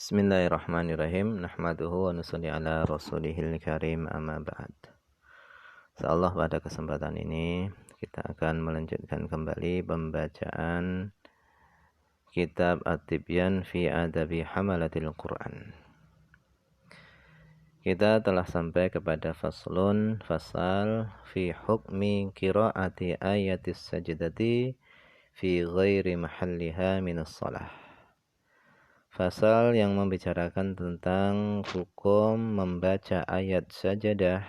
Bismillahirrahmanirrahim. Nahmaduhu wa nusalli ala rasulihil karim amma ba'd. Insyaallah pada kesempatan ini kita akan melanjutkan kembali pembacaan kitab At-Tibyan fi Adabi Hamalatil Quran. Kita telah sampai kepada fasal fi hukmi qiraati ayatis sajdati fi ghairi mahalliha minas shalah. Fasal yang membicarakan tentang hukum membaca ayat sajadah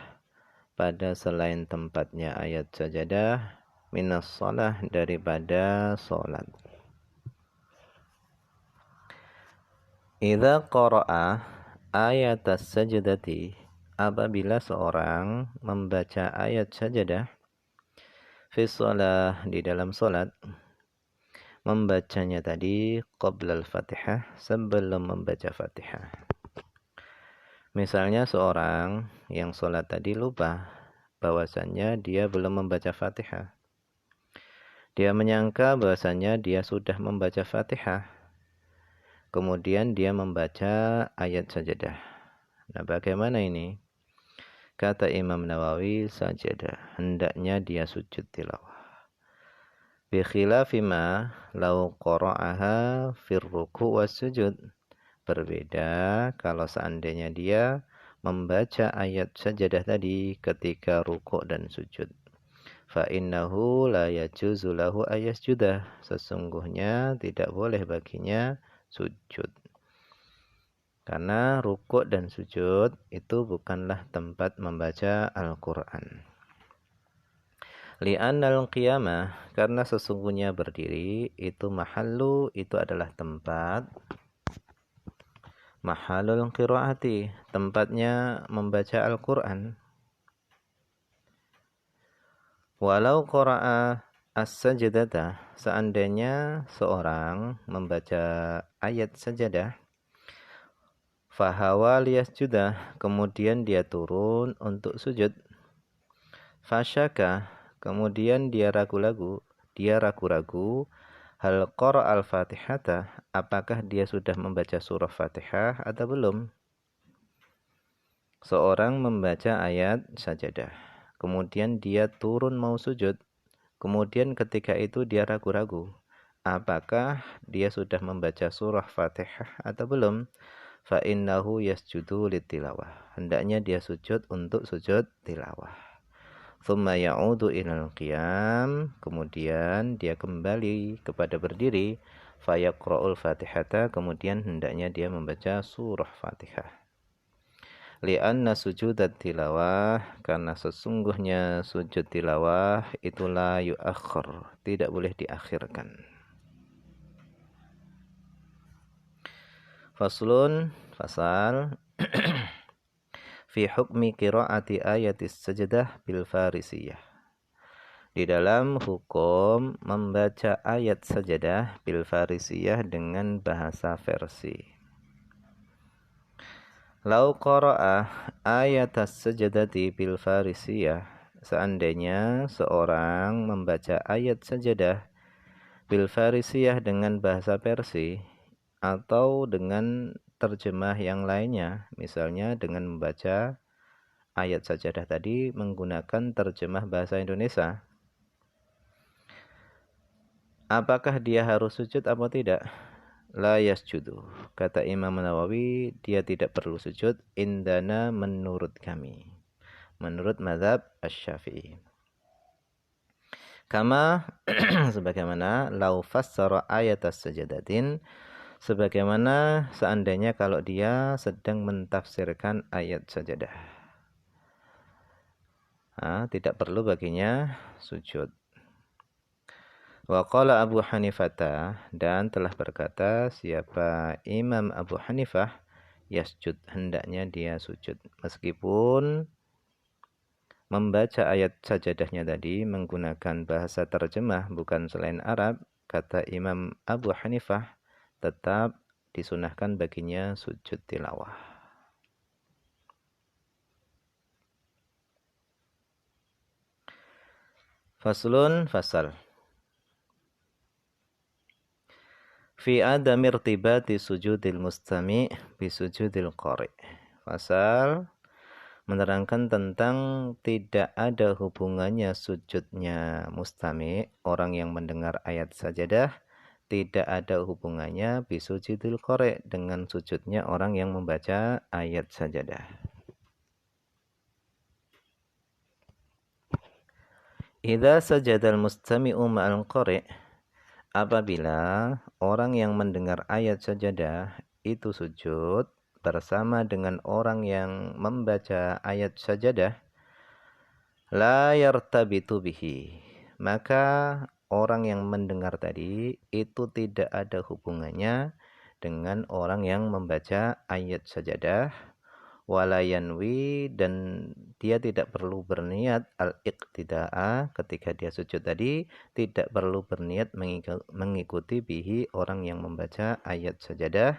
pada selain tempatnya ayat sajadah minas shalah daripada salat. Idza qara'a ayat sajdati, apabila seorang membaca ayat sajadah fi shalah di dalam salat, membacanya tadi qabla al-Fatihah, sebelum membaca Fatihah. Misalnya seorang yang sholat tadi lupa bahwasannya dia belum membaca Fatihah. Dia menyangka bahwasannya dia sudah membaca Fatihah. Kemudian dia membaca ayat sajadah. Nah, bagaimana ini? Kata Imam Nawawi, sajadah, hendaknya dia sujud tilawah. Bi khilafi ma law qara'aha fir ruku' was sujud. Berbeda kalau seandainya dia membaca ayat sajadah tadi ketika rukuk dan sujud. Fa innahu la yajuzu lahu ayasjudah. Sesungguhnya tidak boleh baginya sujud. Karena rukuk dan sujud itu bukanlah tempat membaca Al-Qur'an. Li'annal qiyamah, karena sesungguhnya berdiri itu mahallu, itu adalah tempat mahalul qiraati, tempatnya membaca Al-Qur'an. Walau qara'a as-sajdata, seandainya seorang membaca ayat sajadah, fahawa liyasjudah, kemudian dia turun untuk sujud, fasyaka, kemudian dia ragu-ragu, hal qara al-Fatihata, apakah dia sudah membaca surah Fatihah atau belum? Seorang membaca ayat sajadah, kemudian dia turun mau sujud, kemudian ketika itu dia ragu-ragu, apakah dia sudah membaca surah Fatihah atau belum? Fa innahu yasjudu litilawah, hendaknya dia sujud untuk sujud tilawah. Thumma ya'udu ilal qiyam, kemudian dia kembali kepada berdiri, fa yaqra'ul Fatihata, kemudian hendaknya dia membaca surah Fatihah. Li'anna sujudat tilawah, karena sesungguhnya sujud tilawah itulah yu'akhir, tidak boleh diakhirkan. Faslun, fasal fi hukmi qiraati ayatis sajdah bil farisiyah, di dalam hukum membaca ayat sajadah bil farisiyah dengan bahasa Versi. Lau qara'a ayatas sajadati bil farisiyah, seandainya seorang membaca ayat sajadah bil farisiyah dengan bahasa Persia atau dengan terjemah yang lainnya, misalnya dengan membaca ayat sajadah tadi menggunakan terjemah bahasa Indonesia, apakah dia harus sujud atau tidak? La yasjudu. Kata Imam Nawawi, dia tidak perlu sujud indana menurut kami. Menurut mazhab Asy-Syafi'i. Kama sebagaimana lau fassara ayatas sajadatin, sebagaimana seandainya kalau dia sedang mentafsirkan ayat sajadah. Tidak perlu baginya sujud. Wa qala Abu Hanifah, dan telah berkata siapa Imam Abu Hanifah, yasjud, hendaknya dia sujud. Meskipun membaca ayat sajadahnya tadi menggunakan bahasa terjemah bukan selain Arab, kata Imam Abu Hanifah tetap disunahkan baginya sujud tilawah. Faslun, fasal fi adami irtibati sujudil mustami' bi sujudil qari. Fasal menerangkan tentang tidak ada hubungannya sujudnya mustami', orang yang mendengar ayat sajadah, tidak ada hubungannya bi sujudil qari, dengan sujudnya orang yang membaca ayat sajadah. Idza sajadal mustami'u ma'al qari', apabila orang yang mendengar ayat sajadah itu sujud bersama dengan orang yang membaca ayat sajadah, la yartabitu bihi, maka orang yang mendengar tadi itu tidak ada hubungannya dengan orang yang membaca ayat sajadah, wala yanwi, dan dia tidak perlu berniat al-iqtida'a, ketika dia sujud tadi tidak perlu berniat mengikuti bihi, orang yang membaca ayat sajadah.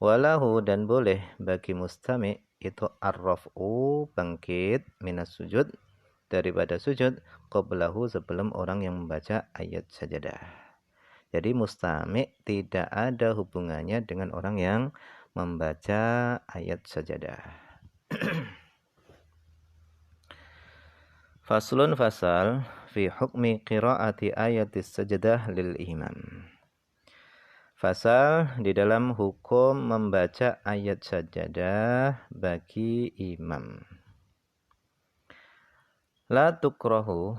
Walahu, dan boleh bagi mustami' itu ar-raf'u, bangkit, minas sujud, daripada sujud, qablahu, sebelum orang yang membaca ayat sajadah. Jadi mustami' tidak ada hubungannya dengan orang yang membaca ayat sajadah. Faslun, fasal fi hukmi qiraati ayatis sajadah lil imam. Fasal di dalam hukum membaca ayat sajadah bagi imam. La tukrahu,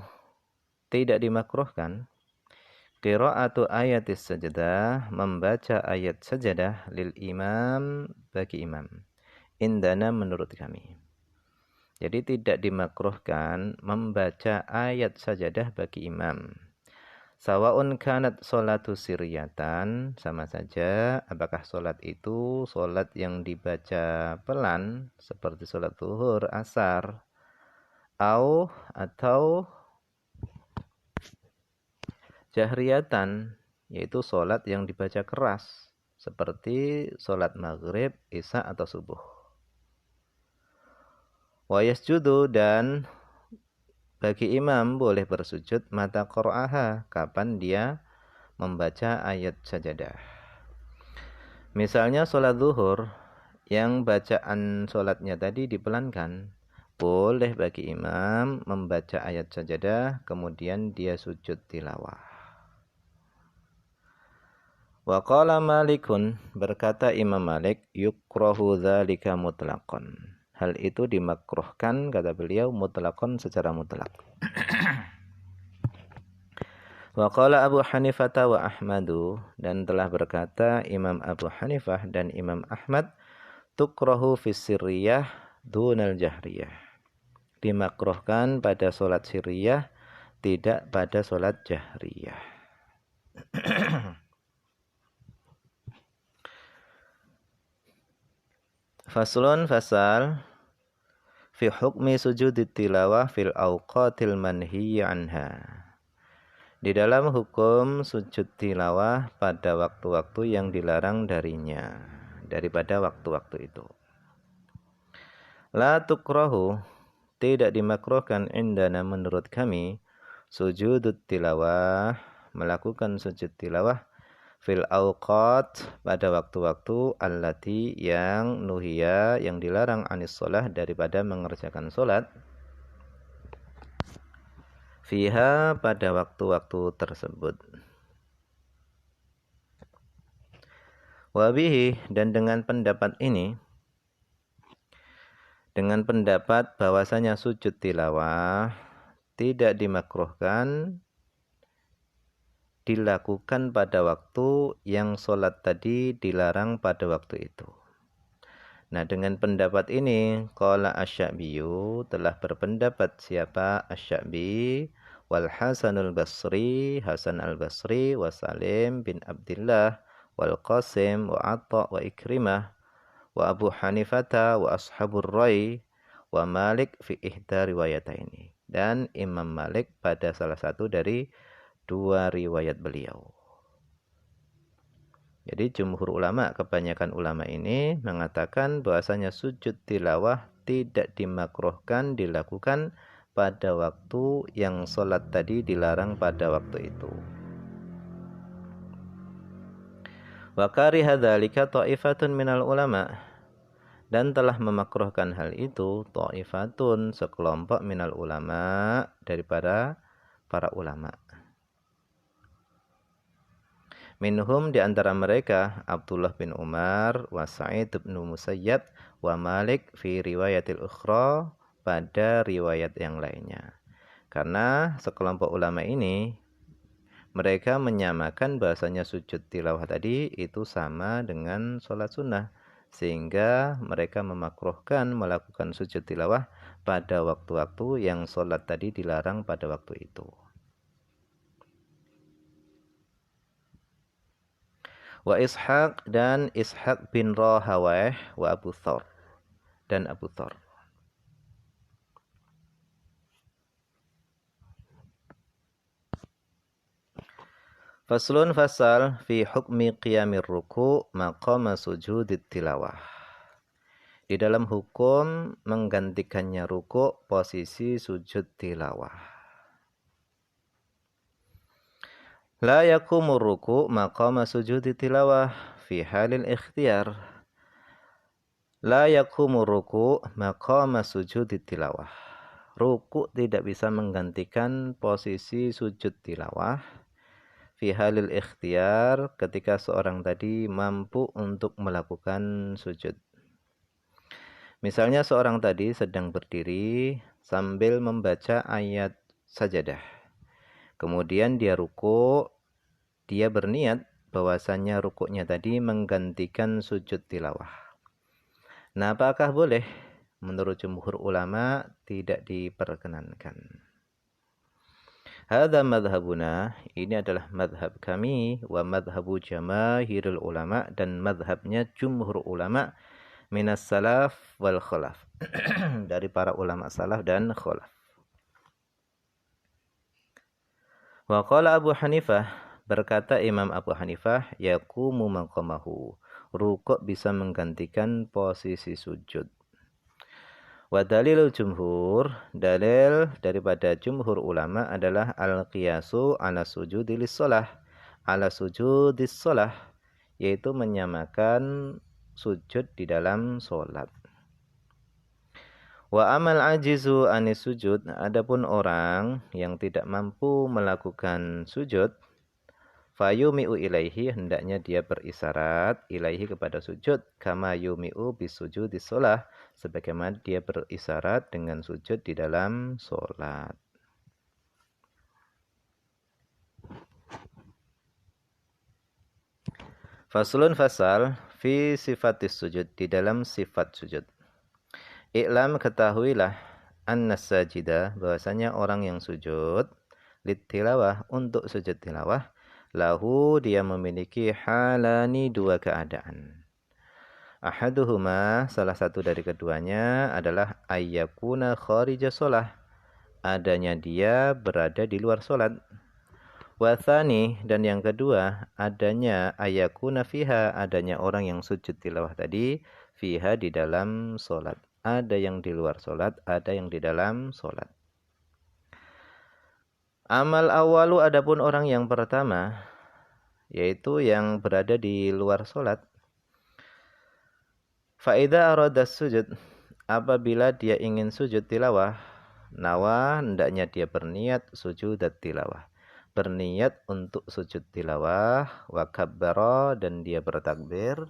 tidak dimakruhkan, qiraatu ayatis sajadah, membaca ayat sajadah lil imam, bagi imam. Indana, menurut kami. Jadi tidak dimakruhkan membaca ayat sajadah bagi imam. Sawaun kanat sholatu siriyatan, sama saja apakah sholat itu sholat yang dibaca pelan seperti sholat zuhur, asar, atau jahriyatan, yaitu sholat yang dibaca keras seperti sholat maghrib, isya, atau subuh. Wa yasjudu, dan bagi imam boleh bersujud mata qara'aha, kapan dia membaca ayat sajadah. Misalnya sholat zuhur yang bacaan sholatnya tadi dipelankan, boleh bagi imam membaca ayat sajadah kemudian dia sujud tilawah. Wa qala Malikun, berkata Imam Malik, yukrahu dzalika mutlaqan, hal itu dimakruhkan, kata beliau, mutlaqan, secara mutlak. Wa qala Abu Hanifah wa Ahmadu, dan telah berkata Imam Abu Hanifah dan Imam Ahmad, tukrahu fis sirriyah dunal jahriyah, dimakruhkan pada salat sirriyah, tidak pada salat jahriyah. Faslun, fasal fi hukmi sujudit tilawah fil awqatil manhiyyi anha, di dalam hukum sujud tilawah pada waktu-waktu yang dilarang darinya, daripada waktu-waktu itu. La tukrahu, tidak dimakruhkan, indana, menurut kami, sujudut tilawah, melakukan sujud tilawah, fil awqat, pada waktu-waktu, allati, yang nuhiya, yang dilarang, anis sholah, daripada mengerjakan sholat, fiha, pada waktu-waktu tersebut. Wabihi, dan dengan pendapat ini, dengan pendapat bahwasanya sujud tilawah tidak dimakruhkan dilakukan pada waktu yang sholat tadi dilarang pada waktu itu. Nah, dengan pendapat ini, qala asy-Sya'biyu, telah berpendapat siapa? Asy-Sya'bi, wal Hasanul Basri, Hasan al-Basri, wa Salim bin Abdillah, wal Qasim, wa Atha, wa Ikrimah, wa Abu Hanifata, wa ashabur Rai, wa Malik fi ihda riwayataini, dan Imam Malik pada salah satu dari dua riwayat beliau. Jadi jumhur ulama, kebanyakan ulama ini mengatakan bahwasanya sujud tilawah tidak dimakruhkan dilakukan pada waktu yang sholat tadi dilarang pada waktu itu. Wa kariha dzalika ta'ifatun minal ulama, dan telah memakruhkan hal itu ta'ifatun, sekelompok minal ulama, daripada para ulama. Minhum, di antara mereka Abdullah bin Umar wa Sa'id bin Musayyab wa Malik fi riwayatil ukhra, pada riwayat yang lainnya. Karena sekelompok ulama ini mereka menyamakan bahasanya sujud tilawah tadi itu sama dengan sholat sunnah, sehingga mereka memakruhkan melakukan sujud tilawah pada waktu-waktu yang sholat tadi dilarang pada waktu itu. Wa Ishaq, dan Ishaq bin Rahawayh, wa Abu Thawr, dan Abu Thawr. Faslun, fasal fi hukmi qiyamir ruku' maqama sujudit tilawah. Di dalam hukum menggantikannya ruku' posisi sujud tilawah. La yakumur ruku' maqama sujudit tilawah fi halil ikhtiyar. La yakumur ruku' maqama sujudit tilawah. Ruku' tidak bisa menggantikan posisi sujud tilawah fi halil ikhtiyar, ketika seorang tadi mampu untuk melakukan sujud. Misalnya seorang tadi sedang berdiri sambil membaca ayat sajadah. Kemudian dia ruku', dia berniat bahwasannya rukuknya tadi menggantikan sujud tilawah. Nah, apakah boleh? Menurut jumhur ulama tidak diperkenankan. Hadza madhabuna, ini adalah madhab kami, wa madhabu jamaahirul ulama, dan madhabnya jumhur ulama, minas salaf wal khalaf, dari para ulama salaf dan khalaf. Wa qala Abu Hanifah, berkata Imam Abu Hanifah, yaqumu maqamahu, rukuk bisa menggantikan posisi sujud. Wa dalilul jumhur, dalil daripada jumhur ulama adalah al-qiyasu ala sujudi lis-shalah, ala sujudis shalah, yaitu menyamakan sujud di dalam salat. Wa amal ajizu anis sujud, adapun orang yang tidak mampu melakukan sujud, fayumi'u ilaihi, hendaknya dia berisyarat ilaihi, kepada sujud, kama yumi'u bisujudis shalah, sebagaimana dia berisyarat dengan sujud di dalam sholat. Faslun, fasal fi sifatis sujud, di dalam sifat sujud. I'lam, ketahuilah, annas sajidah, bahwasanya orang yang sujud litilawah, untuk sujud tilawah, lahu, dia memiliki halani, dua keadaan. Ahaduhuma, salah satu dari keduanya adalah ayyakuna kharija sholah, adanya dia berada di luar sholat. Wathani, dan yang kedua, adanya ayyakuna fiha, adanya orang yang sujud tilawah tadi, fiha, di dalam sholat. Ada yang di luar sholat, ada yang di dalam sholat. Amal awalu, adapun orang yang pertama, yaitu yang berada di luar sholat. Fa'idha aradas sujud, apabila dia ingin sujud tilawah, nawa, hendaknya dia berniat sujudat tilawah, berniat untuk sujud tilawah, wa kabbara, dan dia bertakbir,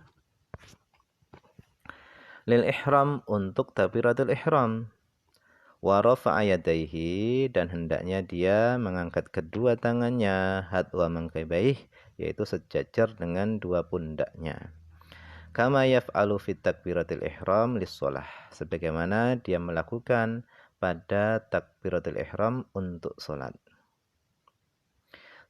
lil ihram, untuk takbiratul ihram, wa rafa'a yadaihi, dan hendaknya dia mengangkat kedua tangannya, hadwa mangkabaih, yaitu sejajar dengan dua pundaknya. Kama yaf'alu fit takbiratil ihram lis-shalah, sebagaimana dia melakukan pada takbiratul ihram untuk salat.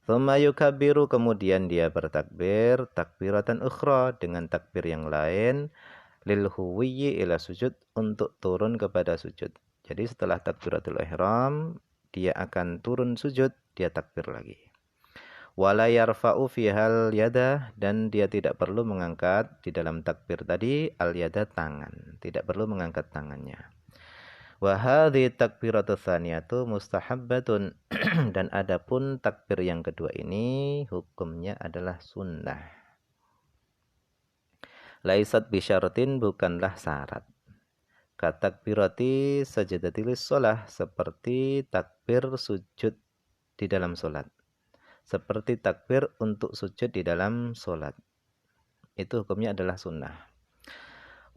Tsumma yukabbiru, kemudian dia bertakbir takbiratan ukhra, dengan takbir yang lain, lil huwiyyi ila sujud, untuk turun kepada sujud. Jadi setelah takbiratul ihram dia akan turun sujud, dia takbir lagi. Wala yarfa'u fihal yada, dan dia tidak perlu mengangkat di dalam takbir tadi al yada, tangan, tidak perlu mengangkat tangannya. Wa hadhi takbiratu tsaniyatu mustahabbatun, dan adapun takbir yang kedua ini hukumnya adalah sunnah. Laisat bisyaratin, bukanlah syarat. Katakbirati sajadatilis sholah, seperti takbir sujud di dalam sholat. Seperti takbir untuk sujud di dalam sholat. Itu hukumnya adalah sunnah.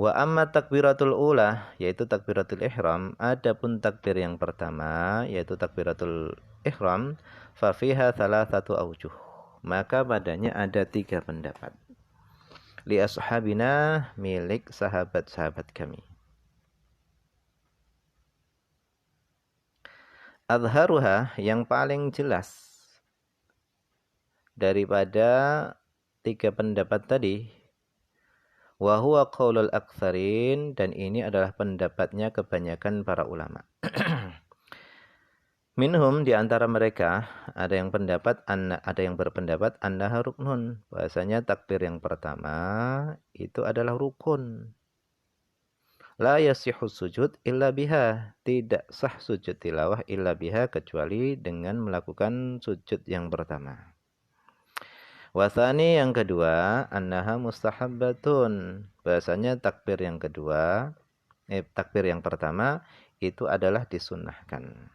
Wa amma takbiratul ula, yaitu takbiratul ihram, adapun takbir yang pertama, yaitu takbiratul ihram, fa fiha thalathatu awjuh. Maka padanya ada 3 pendapat. Li ashabina, milik sahabat-sahabat kami. Adharuha, yang paling jelas daripada 3 pendapat tadi, wa huwa qaulul aktsarin, dan ini adalah pendapatnya kebanyakan para ulama. Minhum, di antara mereka ada yang berpendapat annaha ruknun, bahasanya takbir yang pertama itu adalah rukun. La yasihhu sujud illa biha, tidak sah sujud tilawah illa biha, kecuali dengan melakukan sujud yang pertama. Wasani, yang kedua, annaha mustahabbatun, bahasanya takbir yang pertama itu adalah disunnahkan.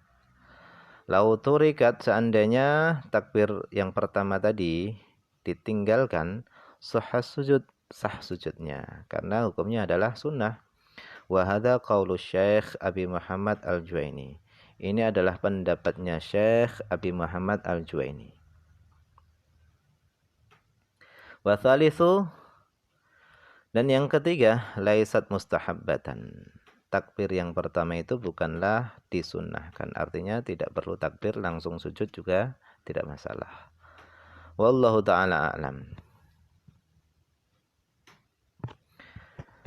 Lau turikat, seandainya takbir yang pertama tadi ditinggalkan, sah sujudnya, karena hukumnya adalah sunnah. Wa hadza qaulu Syekh Abi Muhammad Al-Juwaini. Ini adalah pendapatnya Syekh Abi Muhammad Al-Juwaini. Wa thalithu, dan yang ketiga, laisat mustahabbatan. Takbir yang pertama itu bukanlah disunnahkan. Artinya tidak perlu takbir, langsung sujud juga tidak masalah. Wallahu ta'ala a'lam.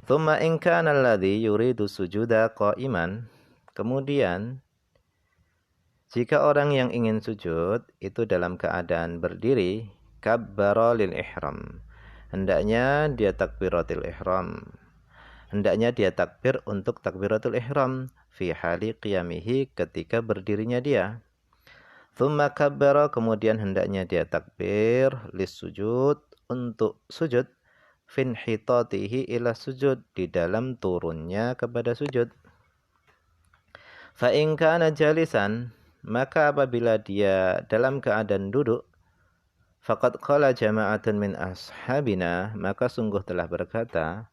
Thumma in kana alladhi yuridu sujuda qa'iman. Kemudian, jika orang yang ingin sujud itu dalam keadaan berdiri, kabbara lil ihram. Hendaknya dia takbiratul ihram. Hendaknya dia takbir untuk takbiratul ihram fi hali qiyamihi, ketika berdirinya dia. Thumma kabbara, kemudian hendaknya dia takbir lis sujud, untuk sujud, fin hitatihi ila sujud, di dalam turunnya kepada sujud. Fa in kana jalisan, maka apabila dia dalam keadaan duduk, faqad qala jama'atun min ashabina, maka sungguh telah berkata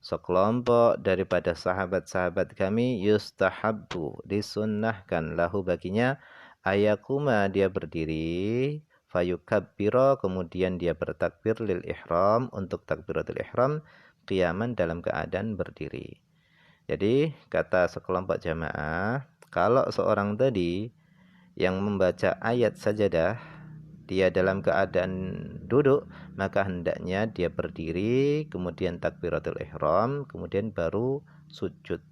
sekelompok daripada sahabat-sahabat kami, yustahabbu, disunnahkan, lahu baginya, ayakuma, dia berdiri, fayukabbira, kemudian dia bertakbir lil ihram, untuk takbiratul ihram, qiyaman, dalam keadaan berdiri. Jadi kata sekelompok jamaah, kalau seorang tadi yang membaca ayat sajadah dia dalam keadaan duduk, maka hendaknya dia berdiri, kemudian takbiratul ihram, kemudian baru sujud.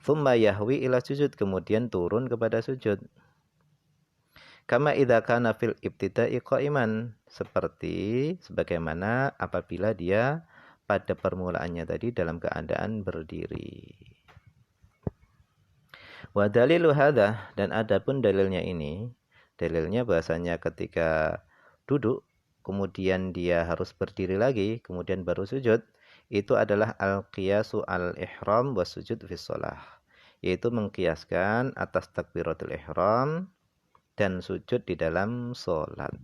Thumma yahwi ila sujud, kemudian turun kepada sujud. Kama idza kana fil ibtida'i qa'iman, seperti sebagaimana apabila dia pada permulaannya tadi dalam keadaan berdiri. Wa dalilu hadza, dan adapun dalilnya ini, dalilnya bahasanya ketika duduk, kemudian dia harus berdiri lagi, kemudian baru sujud, itu adalah al-qiyasu al-ihram wa sujud fi shalah, yaitu mengkiaskan atas takbiratul ihram dan sujud di dalam sholat.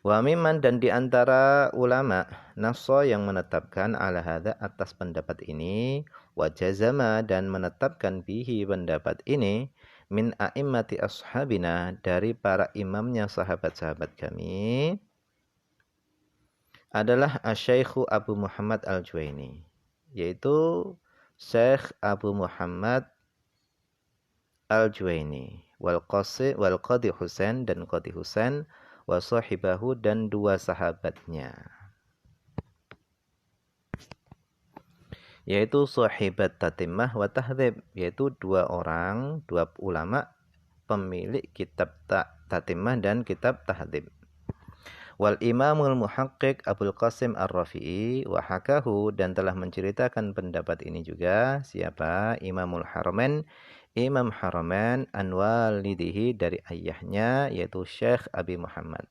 Wa mimman, dan diantara ulama nasso yang menetapkan ala hadza, atas pendapat ini, wa jazama, dan menetapkan bihi, pendapat ini, min a'immati ashabina, dari para imamnya sahabat-sahabat kami, adalah Asy-Syaikh Abu Muhammad Al-Juwaini, yaitu Syekh Abu Muhammad Al-Juwaini, wal Qadhi Husain, dan Qadhi Husain, wa sahibahu, dan 2 sahabatnya, yaitu sahibat tatimah wa tahdzib, yaitu 2 orang, 2 ulama pemilik kitab tatimah dan kitab tahdzib. Wal imamul muhaqqiq Abul Qasim Ar-Rafi'i, wa hakahu, dan telah menceritakan pendapat ini juga siapa? Imamul Haramain, Imam Haramain, an walidihi, dari ayahnya, yaitu Syekh Abi Muhammad.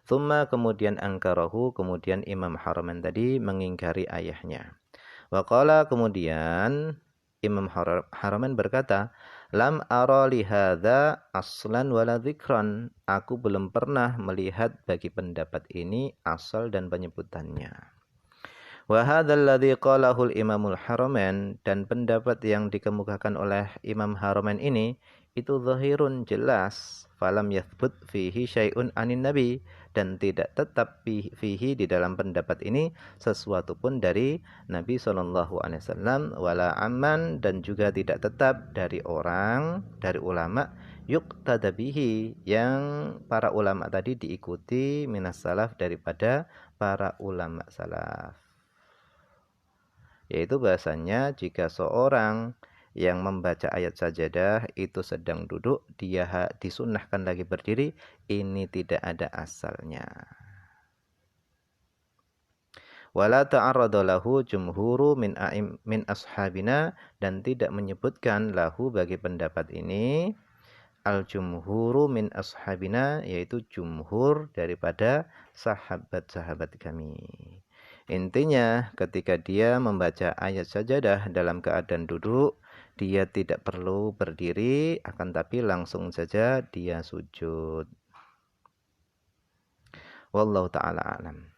Thumma kemudian angkarahu, kemudian Imam Haramain tadi mengingkari ayahnya. Wa qala kemudian Imam Haramain berkata, lam ara li hadza aslan wala dzikran. Aku belum pernah melihat bagi pendapat ini asal dan penyebutannya. Wa hadzal ladzi qalahu Imamul Haramain, dan pendapat yang dikemukakan oleh Imam Haramain ini itu zahirun, jelas, falam yathbut fihi syai'un anin nabi, dan tidak tetap fihi di dalam pendapat ini sesuatu pun dari Nabi sallallahu alaihi wasallam, wala amman, dan juga tidak tetap dari orang, dari ulama yuqtada bihi, yang para ulama tadi diikuti minas salaf, daripada para ulama salaf. Yaitu bahasanya jika seorang yang membaca ayat sajadah itu sedang duduk, dia disunnahkan lagi berdiri, ini tidak ada asalnya. Wala ta'arrada lahu jumhuru min ashabina, dan tidak menyebutkan lahu bagi pendapat ini al-jumhuru min ashabina, yaitu jumhur daripada sahabat-sahabat kami. Intinya ketika dia membaca ayat sajadah dalam keadaan duduk, dia tidak perlu berdiri, akan tapi langsung saja dia sujud. Wallahu ta'ala alam.